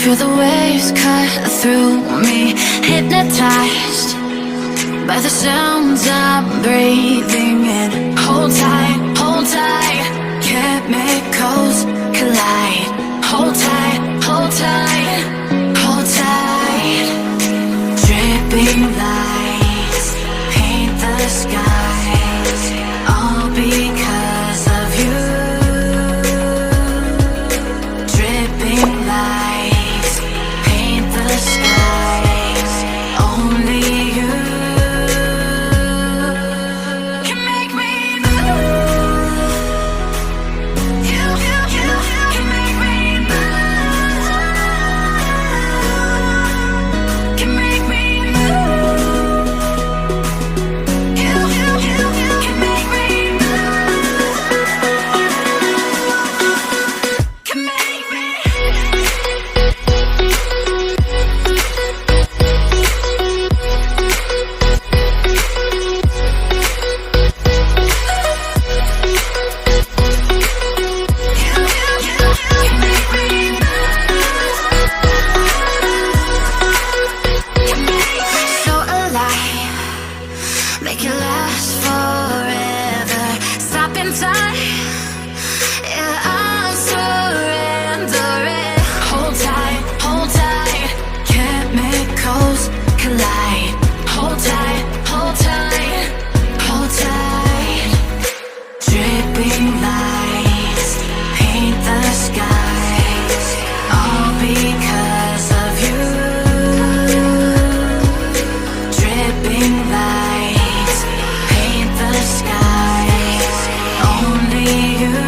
Feel the waves cut through me, hypnotized by the sounds I'm breathing in. Hold tight, chemicals collide. Hold tight, hold tight, hold tight. Dripping lights paint the skies, all because of you. Dripping lights paint the skies, only you can make me move. You can make me move. Can make me move. You can make me move. Can make me. So alive, make it last forever. Stop in time, yeah, I'm surrendering. Hold tight, chemicals collide. Hold tight, hold tight, hold tight. Dripping lights paint the skies, all because of you. Dripping lights paint the skies, only you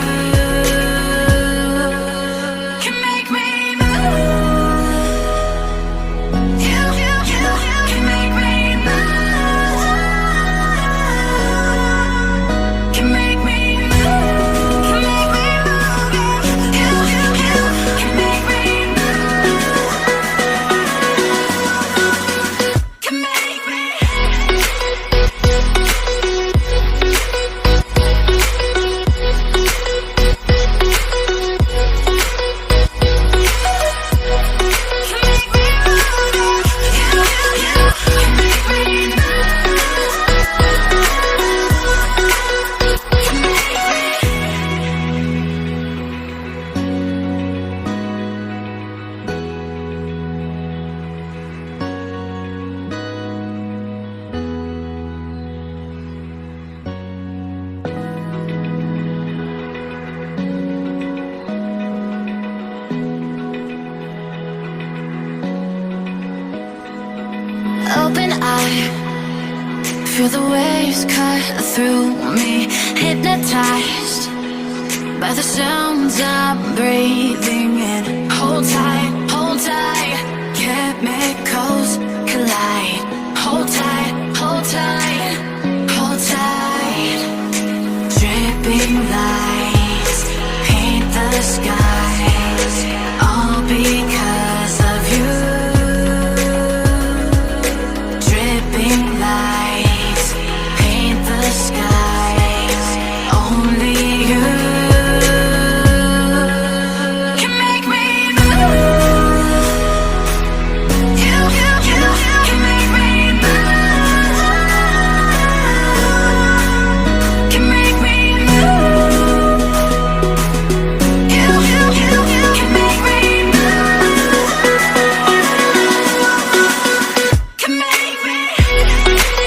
can make me move. You can make me move. Can make me move. Can make me move. You can make me move. Can make me. Open eye, feel the waves cut through me, hypnotized by the sounds I'm breathing in. Hold tight, chemicals